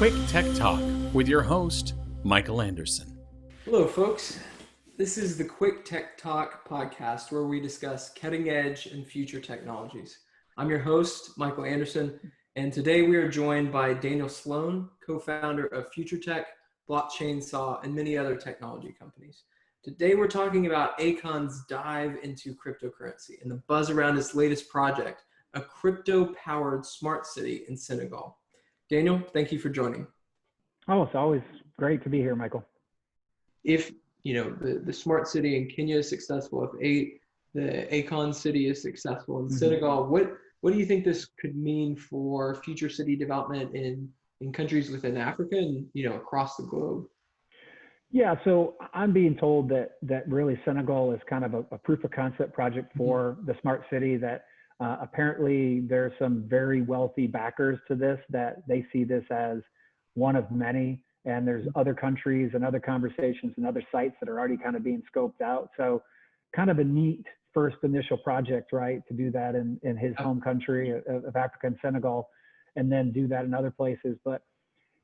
Quick Tech Talk with your host, Michael Anderson. Hello, folks. This is the Quick Tech Talk podcast where we discuss cutting edge and future technologies. I'm your host, Michael Anderson, and today we are joined by Daniel Sloan, co-founder of Future Tech, Blockchain Saw, and many other technology companies. Today we're talking about Akon's dive into cryptocurrency and the buzz around its latest project, a crypto-powered smart city in Senegal. Daniel, thank you for joining. Oh, it's always great to be here, Michael. If the smart city in Kenya is successful, if the Akon city is successful in Senegal, what do you think this could mean for future city development in countries within Africa and across the globe? Yeah, so I'm being told that really Senegal is kind of a proof of concept project for the smart city, that apparently there's some very wealthy backers to this, that they see this as one of many, and there's other countries and other conversations and other sites that are already kind of being scoped out. So kind of a neat first initial project, right, to do that in his home country of Africa and Senegal, and then do that in other places. But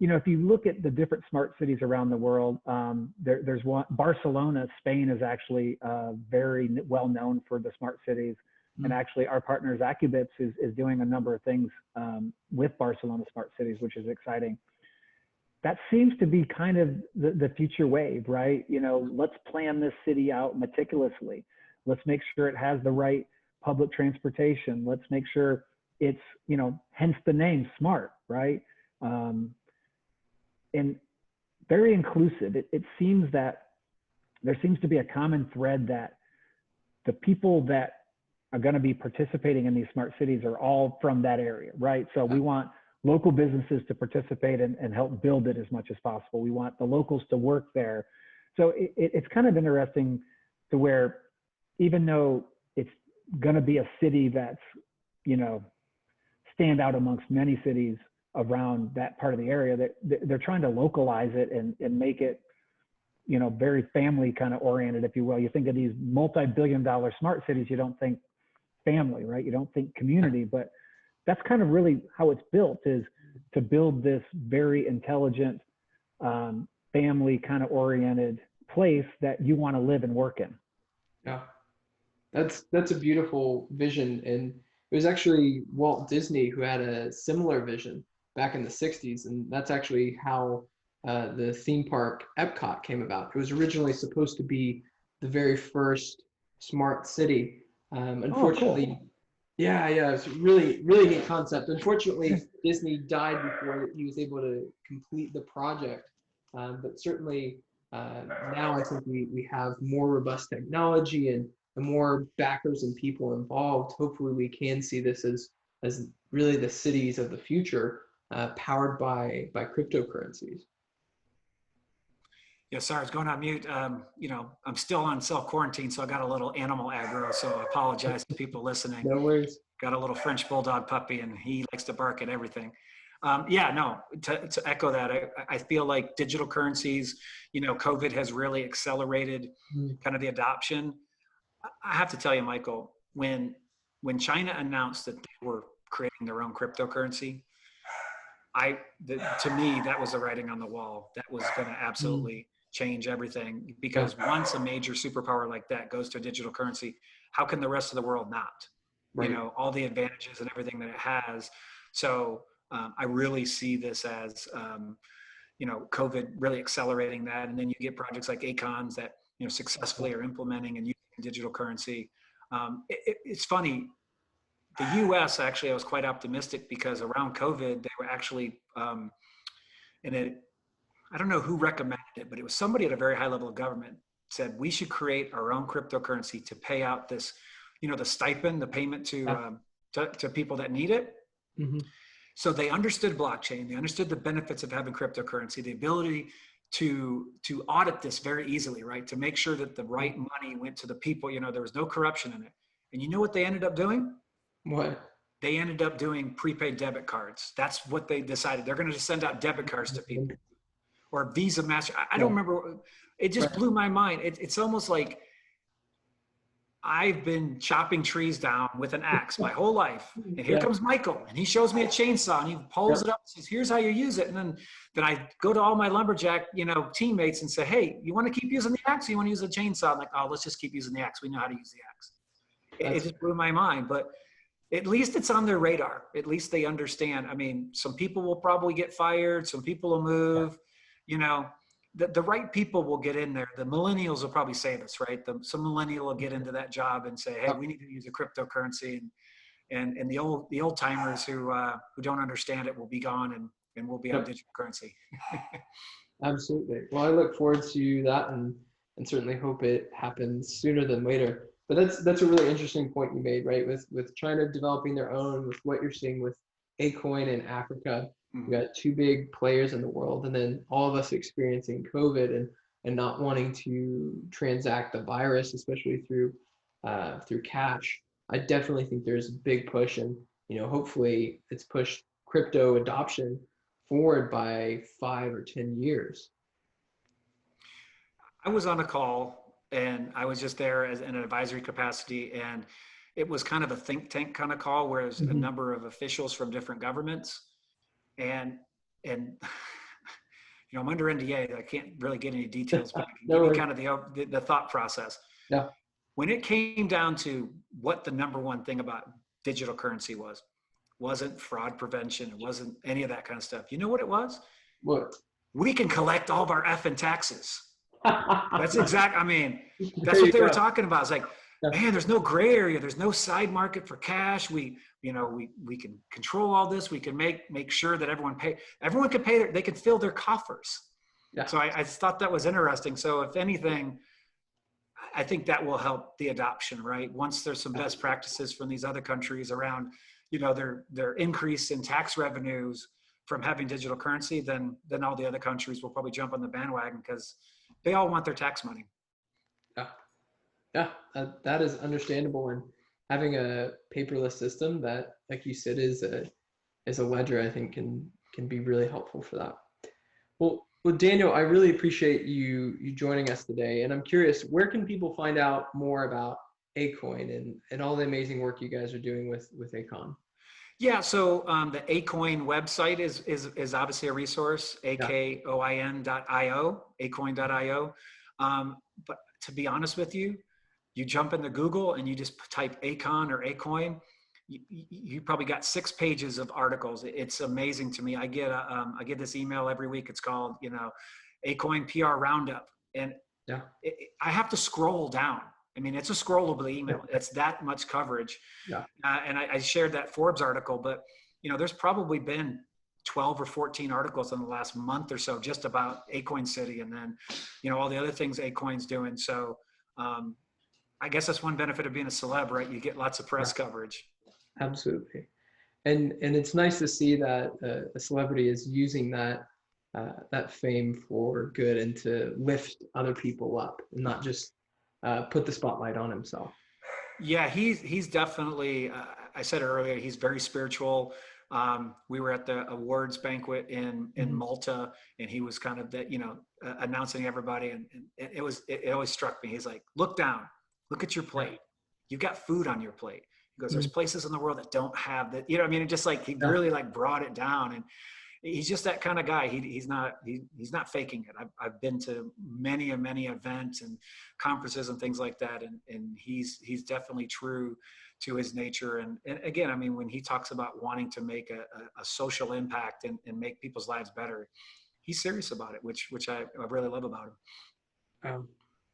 if you look at the different smart cities around the world, there's one. Barcelona, Spain is actually very well known for the smart cities. And actually our partners Akubits is doing a number of things with Barcelona smart cities, which is exciting. That seems to be kind of the future wave, right? Let's plan this city out meticulously. Let's make sure it has the right public transportation. Let's make sure it's, hence the name smart, right? And very inclusive. It seems that there seems to be a common thread that the people that are going to be participating in these smart cities are all from that area, right? So we want local businesses to participate and help build it as much as possible. We want the locals to work there. So it's kind of interesting to where, even though it's going to be a city that's, stand out amongst many cities around that part of the area, that they're trying to localize it and make it, very family kind of oriented, if you will. You think of these multi-billion-dollar smart cities, you don't think family, right? You don't think community, but that's kind of really how it's built, is to build this very intelligent, family kind of oriented place that you want to live and work in. Yeah, that's a beautiful vision. And it was actually Walt Disney who had a similar vision back in the 60s. And that's actually how the theme park Epcot came about. It was originally supposed to be the very first smart city. Unfortunately, cool. Yeah, it's a really, really neat concept. Unfortunately, Disney died before he was able to complete the project. But certainly now I think we have more robust technology and more backers and people involved. Hopefully we can see this as really the cities of the future, powered by cryptocurrencies. Yeah, sorry, I was going on mute. I'm still on self-quarantine, so I got a little animal aggro, so I apologize to people listening. No worries. Got a little French bulldog puppy, and he likes to bark at everything. To echo that, I feel like digital currencies, COVID has really accelerated kind of the adoption. I have to tell you, Michael, when China announced that they were creating their own cryptocurrency, to me, that was the writing on the wall. That was going to absolutely change everything, because once a major superpower like that goes to a digital currency, how can the rest of the world not? Right. All the advantages and everything that it has. So I really see this as, COVID really accelerating that. And then you get projects like Akon's that, successfully are implementing and using digital currency. It's funny. The U.S. actually, I was quite optimistic, because around COVID, they were actually, I don't know who recommended it, but it was somebody at a very high level of government said we should create our own cryptocurrency to pay out this, the stipend, the payment to people that need it. Mm-hmm. So they understood blockchain, they understood the benefits of having cryptocurrency, the ability to audit this very easily, right? To make sure that the right money went to the people, there was no corruption in it. And you know what they ended up doing? What? They ended up doing prepaid debit cards. That's what they decided. They're going to just send out debit cards to people, or Visa, Master. I don't remember. It just blew my mind. It's almost like I've been chopping trees down with an axe my whole life. And here comes Michael, and he shows me a chainsaw, and he pulls it up and says, here's how you use it. And then I go to all my lumberjack, teammates and say, hey, you want to keep using the axe? Or you want to use a chainsaw? I'm like, oh, let's just keep using the axe. We know how to use the axe. It just blew my mind. But at least it's on their radar. At least they understand. I mean, some people will probably get fired. Some people will move, the right people will get in there. The millennials will probably save us, right? Some millennial will get into that job and say, hey, we need to use a cryptocurrency. And the old timers who don't understand it will be gone and we'll be on digital currency. Absolutely. Well, I look forward to that and certainly hope it happens sooner than later. But that's a really interesting point you made, right? With China developing their own, with what you're seeing with Akoin in Africa. We got two big players in the world, and then all of us experiencing COVID and not wanting to transact the virus, especially through cash. I definitely think there's a big push, and hopefully it's pushed crypto adoption forward by 5 or 10 years. I was on a call, and I was just there as in an advisory capacity, and it was kind of a think tank kind of call, where there's a number of officials from different governments. And I'm under NDA. I can't really get any details, but I can give you kind of the thought process. Yeah. When it came down to what the number one thing about digital currency wasn't fraud prevention. It wasn't any of that kind of stuff. You know what it was? What? We can collect all of our effing taxes. That's that's what they were talking about. It's like, man, there's no gray area. There's no side market for cash. We can control all this. We can make sure that everyone can pay, they can fill their coffers. Yeah. So I thought that was interesting. So if anything, I think that will help the adoption, right? Once there's some best practices from these other countries around, their increase in tax revenues from having digital currency, then all the other countries will probably jump on the bandwagon because they all want their tax money. Yeah, that is understandable. And having a paperless system that, like you said, is a ledger, I think can be really helpful for that. Well, Daniel, I really appreciate you joining us today. And I'm curious, where can people find out more about Akoin and all the amazing work you guys are doing with Akon? Yeah, so the Akoin website is obviously a resource, akoin.io, akoin.io. But to be honest with you, you jump into Google and you just type Akon or Akoin, you probably got 6 pages of articles. It's amazing to me. I get this email every week. It's called, Akoin PR Roundup. And I have to scroll down. I mean, it's a scrollable email. It's that much coverage. Yeah. And I shared that Forbes article, but there's probably been 12 or 14 articles in the last month or so just about Akoin City, and then all the other things Akoin's doing. So I guess that's one benefit of being a celeb, right? You get lots of press coverage. Absolutely. And it's nice to see that a celebrity is using that fame for good and to lift other people up and not just put the spotlight on himself. Yeah, he's definitely, I said earlier, he's very spiritual. We were at the awards banquet in Malta, and he was kind of announcing everybody. And it always struck me. He's like, look down, look at your plate. You've got food on your plate. He goes, there's places in the world that don't have that. It just like, he really like brought it down. And he's just that kind of guy. He's not faking it. I've been to many events and conferences and things like that. And he's definitely true to his nature. And again, when he talks about wanting to make a social impact and make people's lives better, he's serious about it, which I really love about him.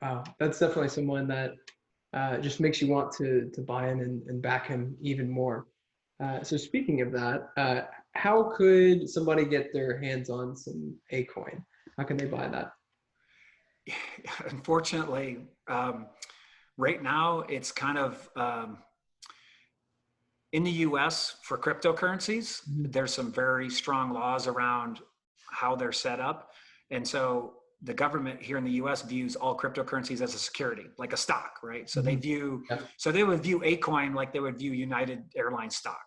Wow. That's definitely someone that just makes you want to buy in and back him even more. So speaking of that, how could somebody get their hands on some Akoin? How can they buy that? Unfortunately, right now it's kind of in the US for cryptocurrencies, there's some very strong laws around how they're set up. And so the government here in the US views all cryptocurrencies as a security, like a stock, right? So they would view Akoin like they would view United Airlines stock.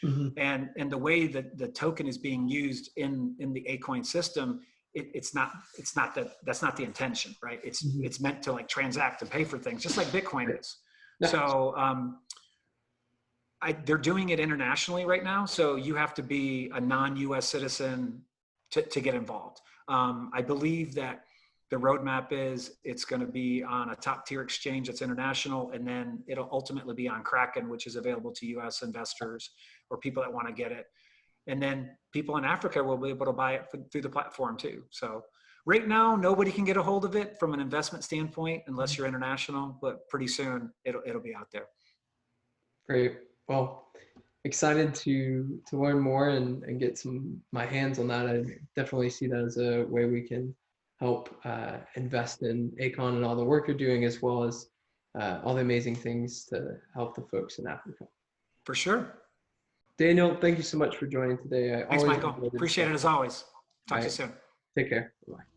And the way that the token is being used in the Akoin system, that's not the intention, right? It's meant to like transact and pay for things, just like Bitcoin is. Yeah. So they're doing it internationally right now. So you have to be a non-US citizen to get involved. I believe that the roadmap is it's going to be on a top tier exchange that's international, and then it'll ultimately be on Kraken, which is available to US investors or people that want to get it. And then people in Africa will be able to buy it through the platform too. So right now, nobody can get a hold of it from an investment standpoint unless you're international, but pretty soon it'll be out there. Great. Well, excited to learn more and get my hands on that. I definitely see that as a way we can help invest in Akon and all the work you're doing, as well as all the amazing things to help the folks in Africa. For sure. Daniel, thank you so much for joining today. Thanks, Michael. Appreciate it as always. Talk to you soon. Take care. Bye.